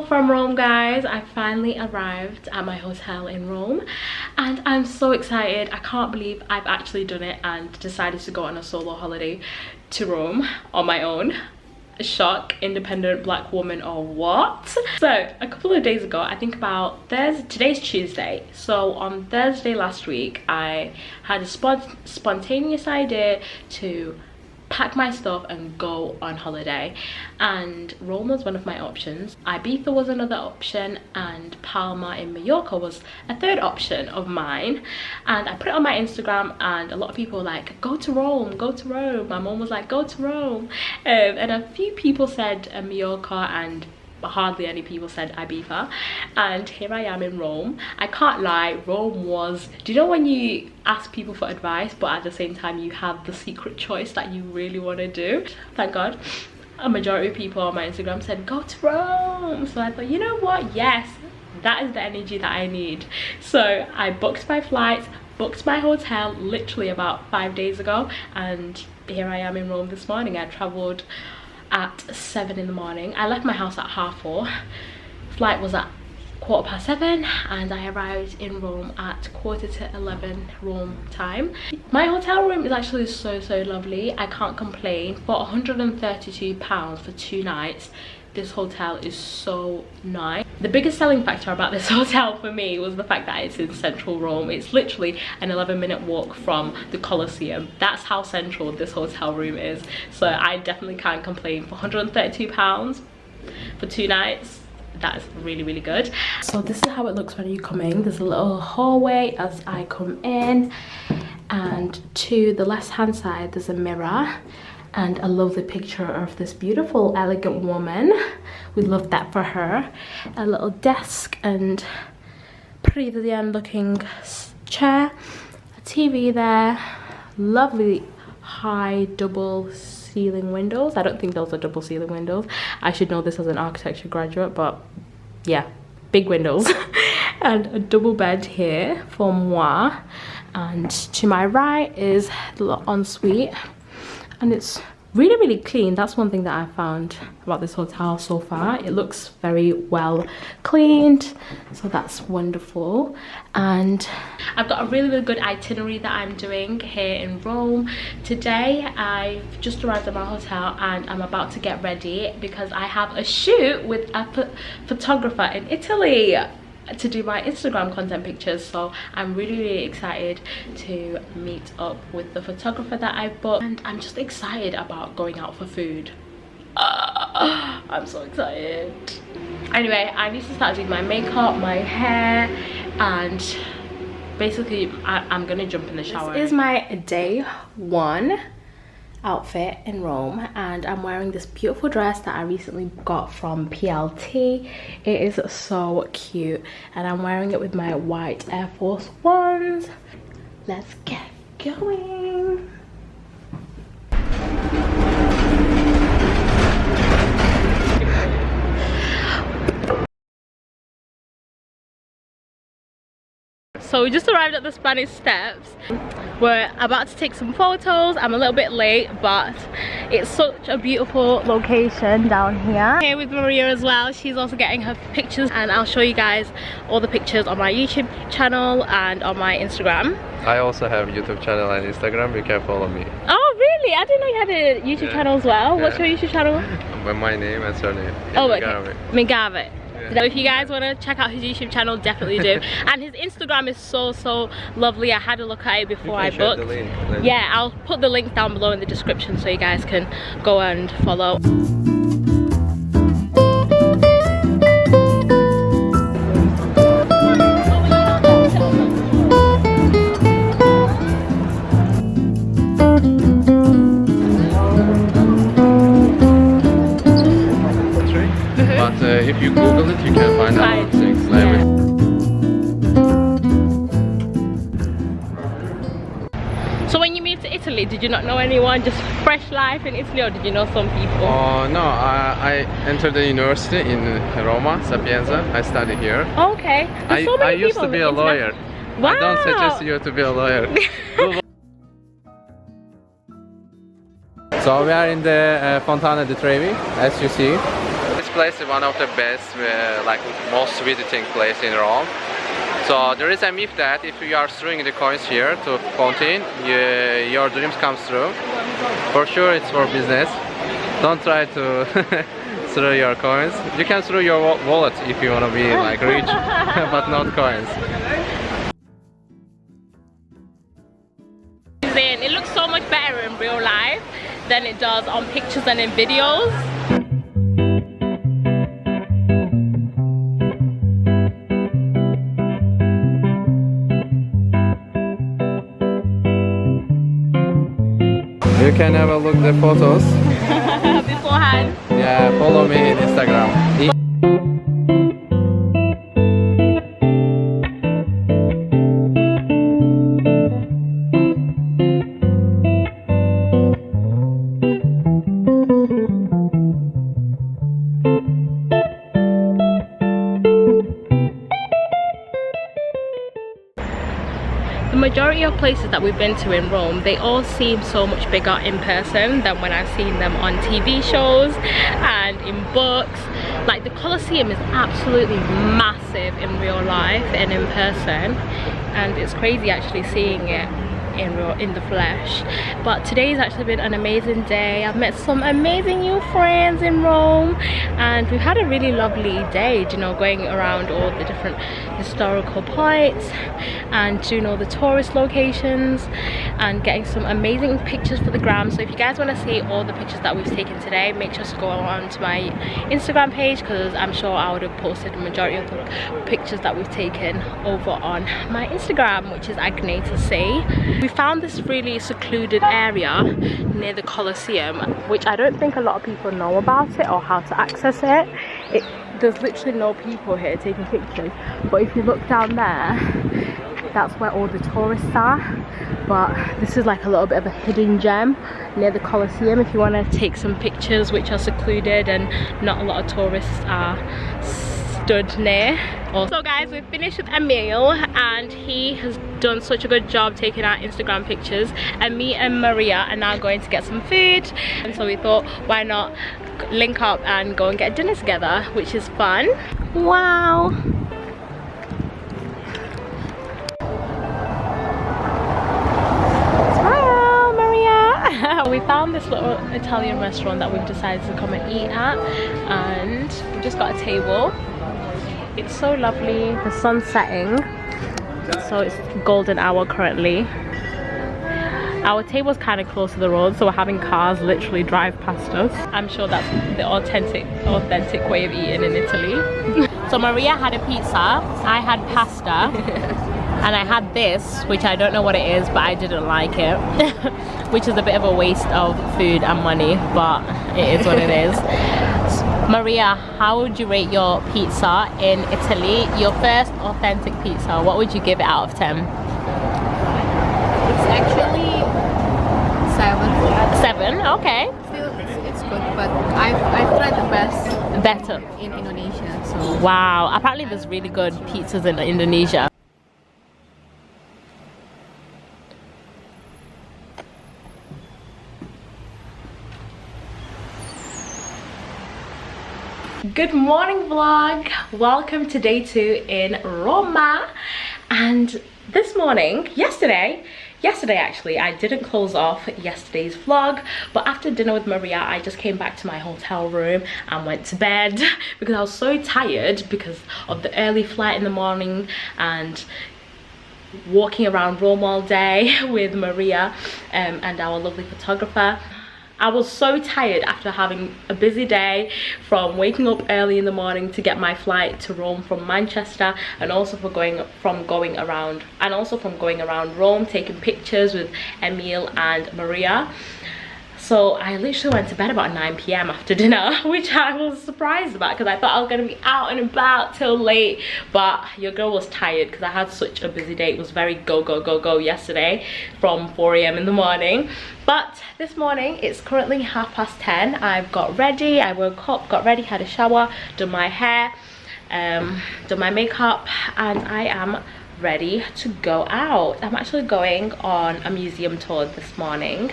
from Rome, guys. I finally arrived at my hotel in Rome and I'm so excited. I can't believe I've actually done it and decided to go on a solo holiday to Rome on my own. Shock, independent black woman or what? So a couple of days ago, I think about today's Tuesday, so on Thursday last week I had a spontaneous idea to pack my stuff and go on holiday, and Rome was one of my options, Ibiza was another option, and Palma in Mallorca was a third option of mine. And I put it on my Instagram and a lot of people were like, go to Rome, go to Rome. My mom was like, go to Rome, and a few people said Mallorca and hardly any people said Ibiza, and here I am in Rome. I can't lie, Rome was, do you know when you ask people for advice but at the same time you have the secret choice that you really want to do? Thank God a majority of people on my Instagram said go to Rome, so I thought, you know what, yes, that is the energy that I need. So I booked my flights, booked my hotel literally about 5 days ago, and here I am in Rome this morning. I traveled at 7 in the morning. I left my house at 4:30. Flight was at 7:15 and I arrived in Rome at 11:15 Rome time. My hotel room is actually so lovely. I can't complain. For £132 for 2 nights, this hotel is so nice. The biggest selling factor about this hotel for me was the fact that it's in central Rome. It's literally an 11-minute walk from the Colosseum. That's how central this hotel room is. So I definitely can't complain. For £132 for 2 nights, that is really good. So this is how it looks when you come in. There's a little hallway as I come in, and to the left hand side there's a mirror and a lovely picture of this beautiful elegant woman. We love that for her. A little desk and pretty looking chair, a TV there, lovely high double ceiling windows. I don't think those are double ceiling windows. I should know this as an architecture graduate, but yeah, big windows. And a double bed here for moi, and to my right is the little ensuite, and it's really clean. That's one thing that I found about this hotel so far. It looks very well cleaned, so that's wonderful. And I've got a really good itinerary that I'm doing here in Rome. Today I've just arrived at my hotel and I'm about to get ready because I have a shoot with a photographer in Italy to do my Instagram content pictures. So I'm really excited to meet up with the photographer that I booked, and I'm just excited about going out for food. I'm so excited. Anyway, I need to start doing my makeup, my hair, and basically I'm gonna jump in the shower. This is my day 1 outfit in Rome, and I'm wearing this beautiful dress that I recently got from PLT. It is so cute, and I'm wearing it with my white Air Force Ones. Let's get going. So we just arrived at the Spanish Steps. We're about to take some photos. I'm a little bit late, but it's such a beautiful location down here. Here with Maria as well. She's also getting her pictures, and I'll show you guys all the pictures on my YouTube channel and on my Instagram. I also have a YouTube channel and Instagram. You can follow me. Oh really? I didn't know you had a YouTube channel as well. What's your YouTube channel? My name and surname. Oh, okay. Migave. So if you guys want to check out his YouTube channel, definitely do. And his Instagram is so lovely. I had a look at it before I booked. The link. Yeah, I'll put the link down below in the description so you guys can go and follow. But if you Google it, you can find out things. So when you moved to Italy, did you not know anyone? Just fresh life in Italy, or did you know some people? No, I entered the university in Roma, Sapienza. I studied here. Oh, okay. So I used to be a lawyer. Wow. I don't suggest you to be a lawyer. So we are in the Fontana di Trevi, as you see. This place is one of the best, like most visiting place in Rome. So there is a myth that if you are throwing the coins here to fountain, your dreams come true. For sure, it's for business. Don't try to throw your coins. You can throw your wallet if you want to be like rich, but not coins. It looks so much better in real life than it does on pictures and in videos. You can have a look at the photos Beforehand. Yeah, follow me on Instagram. The majority of places that we've been to in Rome, they all seem so much bigger in person than when I've seen them on TV shows and in books. Like the Colosseum is absolutely massive in real life and in person, and it's crazy actually seeing it in the flesh. But today's actually been an amazing day. I've met some amazing new friends in Rome, and we've had a really lovely day, you know, going around all the different historical points and doing all the tourist locations and getting some amazing pictures for the gram. So if you guys want to see all the pictures that we've taken today, make sure to go on to my Instagram page, because I'm sure I would have posted the majority of the pictures that we've taken over on my Instagram, which is Agne to see. We found this really secluded area near the Colosseum, which I don't think a lot of people know about it or how to access it. There's literally no people here taking pictures, but if you look down there, that's where all the tourists are. But this is like a little bit of a hidden gem near the Colosseum if you want to take some pictures which are secluded and not a lot of tourists are stood near. So guys, we've finished with Emil, and he has done such a good job taking our Instagram pictures, and me and Maria are now going to get some food, and so we thought why not link up and go and get dinner together, which is fun. Wow. Smile, Maria. We found this little Italian restaurant that we've decided to come and eat at, and we just got a table. It's so lovely, the sun's setting, so it's golden hour currently. Our table's kind of close to the road, so we're having cars literally drive past us. I'm sure that's the authentic way of eating in Italy. So Maria had a pizza, I had pasta, and I had this, which I don't know what it is, but I didn't like it. Which is a bit of a waste of food and money, but it is what it is. Maria, how would you rate your pizza in Italy? Your first authentic pizza, what would you give it out of 10? It's actually 7. 7, okay. Still, it's good, but I've tried the best Better in Indonesia. So wow, apparently there's really good pizzas in Indonesia. Good morning vlog, welcome to day 2 in Roma. And this morning, yesterday actually, I didn't close off yesterday's vlog, but after dinner with Maria, I just came back to my hotel room and went to bed because I was so tired because of the early flight in the morning and walking around Rome all day with Maria and our lovely photographer. I was so tired after having a busy day, from waking up early in the morning to get my flight to Rome from Manchester, and also from going around Rome taking pictures with Emil and Maria. So I literally went to bed about 9 PM after dinner, which I was surprised about because I thought I was going to be out and about till late. But your girl was tired because I had such a busy day. It was very go yesterday from 4 AM in the morning. But this morning, it's currently 10:30. I've got ready, I woke up, got ready, had a shower, done my hair, done my makeup, and I am ready to go out. I'm actually going on a museum tour this morning,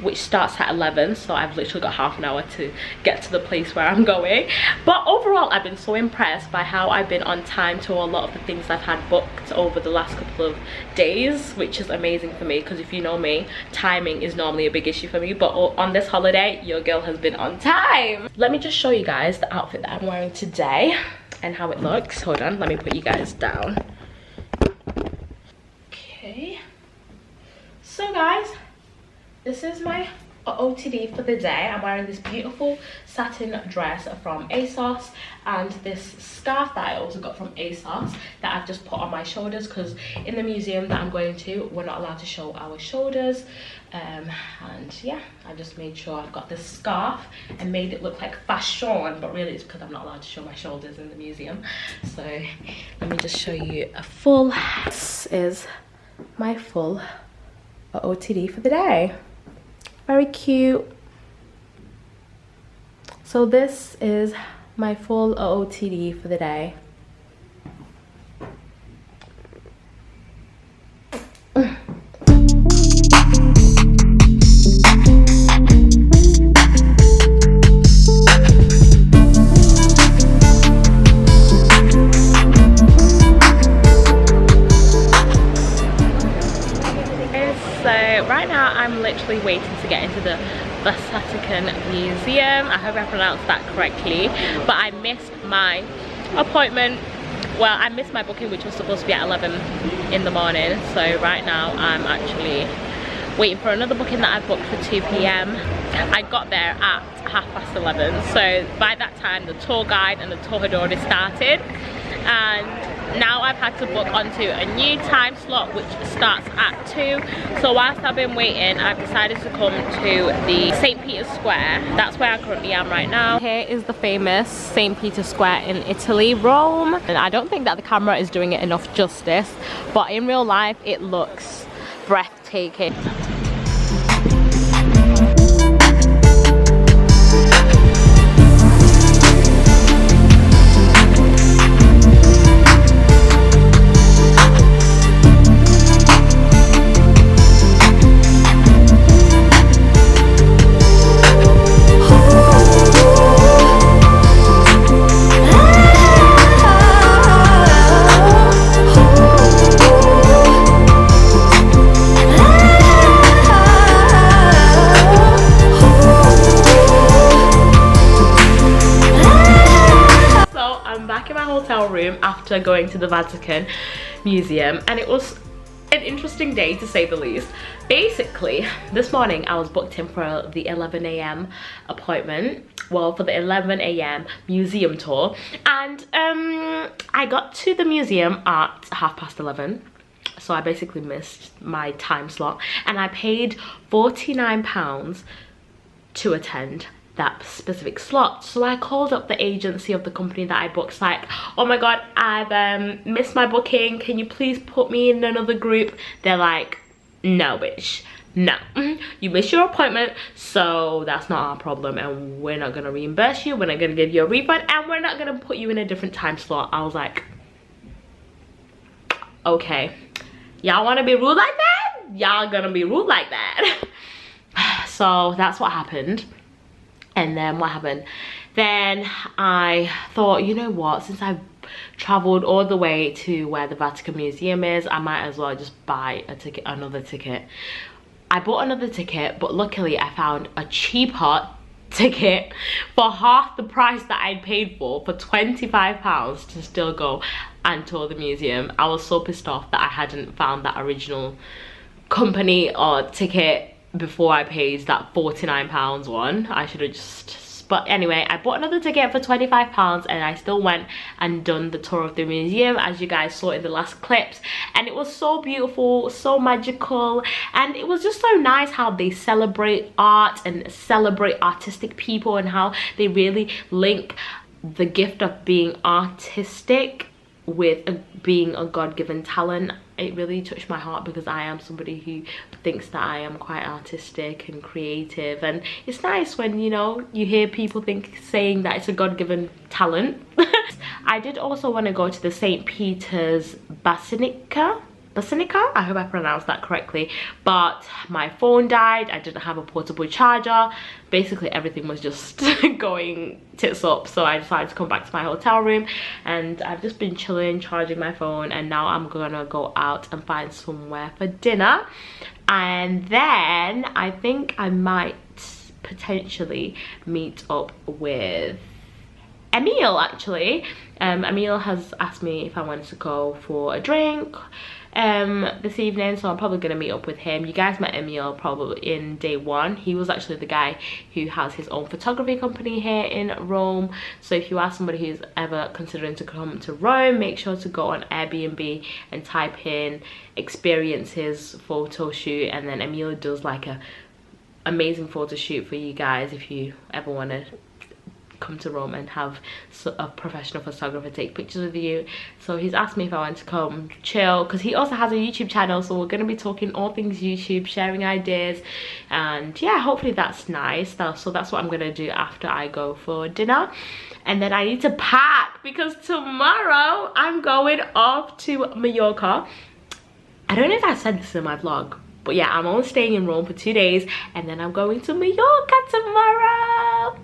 which starts at 11, so I've literally got half an hour to get to the place where I'm going. But overall, I've been so impressed by how I've been on time to a lot of the things I've had booked over the last couple of days, which is amazing for me, because if you know me, timing is normally a big issue for me, but on this holiday, your girl has been on time. Let me just show you guys the outfit that I'm wearing today and how it looks. Hold on, let me put you guys down. Okay, so guys, this is my OTD for the day. I'm wearing this beautiful satin dress from ASOS and this scarf that I also got from ASOS that I've just put on my shoulders, because in the museum that I'm going to, we're not allowed to show our shoulders. And yeah, I just made sure I've got this scarf and made it look like fashion, but really it's because I'm not allowed to show my shoulders in the museum. So let me just show you a full. This is my full OTD for the day. Very cute. So this is my full OOTD for the day. Right now I'm literally waiting to get into the Vatican Museum. I hope I pronounced that correctly, but I missed my appointment. Well, I missed my booking, which was supposed to be at 11 in the morning. So right now I'm actually waiting for another booking that I booked for 2 p.m. I got there at 11:30, so by that time the tour guide and the tour had already started, and now I've had to book onto a new time slot which starts at 2. So whilst I've been waiting, I've decided to come to the St. Peter's Square. That's where I currently am right now. Here is the famous St. Peter's Square in Italy, Rome. And I don't think that the camera is doing it enough justice, but in real life it looks breathtaking. Room after going to the Vatican Museum, and it was an interesting day to say the least. Basically, this morning I was booked in for the 11 a.m. appointment, well, for the 11 a.m. museum tour, and I got to the museum at 11:30, so I basically missed my time slot, and I paid £49 to attend that specific slot. So I called up the agency of the company that I booked, like, oh my god, I've missed my booking, can you please put me in another group? They're like, no bitch, no, you missed your appointment, so that's not our problem, and we're not gonna reimburse you, we're not gonna give you a refund, and we're not gonna put you in a different time slot. I was like, okay, y'all wanna be rude like that? Y'all gonna be rude like that. So that's what happened. And then what happened? Then I thought, you know what, since I've traveled all the way to where the Vatican Museum is, I might as well just buy a ticket, another ticket. I bought another ticket, but luckily I found a cheaper ticket for half the price that I'd paid for £25 to still go and tour the museum. I was so pissed off that I hadn't found that original company or ticket before I paid that £49 one. I should have just, but anyway, I bought another ticket for £25, and I still went and done the tour of the museum, as you guys saw in the last clips, and it was so beautiful, so magical, and it was just so nice how they celebrate art and celebrate artistic people, and how they really link the gift of being artistic with being a God-given talent. It really touched my heart, because I am somebody who thinks that I am quite artistic and creative, and it's nice when, you know, you hear people saying that it's a God-given talent. I did also want to go to the St. Peter's Basilica, Basilica. I hope I pronounced that correctly. But my phone died. I didn't have a portable charger. Basically everything was just going tits up, so I decided to come back to my hotel room, and I've just been chilling, charging my phone, and now I'm gonna go out and find somewhere for dinner. And then I think I might potentially meet up with Emil. Actually, Emil has asked me if I wanted to go for a drink this evening, so I'm probably gonna meet up with him. You guys met Emil probably in day one. He was actually the guy who has his own photography company here in Rome. So if you are somebody who's ever considering to come to Rome, make sure to go on Airbnb and type in experiences photo shoot, and then Emil does like a amazing photo shoot for you guys if you ever want to come to Rome and have a professional photographer take pictures of you. So he's asked me if I want to come chill, because he also has a YouTube channel, so we're going to be talking all things YouTube, sharing ideas, and yeah, hopefully that's nice. So that's what I'm going to do after I go for dinner. And then I need to pack, because tomorrow I'm going off to Mallorca. I don't know if I said this in my vlog, but yeah, I'm only staying in Rome for 2 days, and then I'm going to Mallorca tomorrow.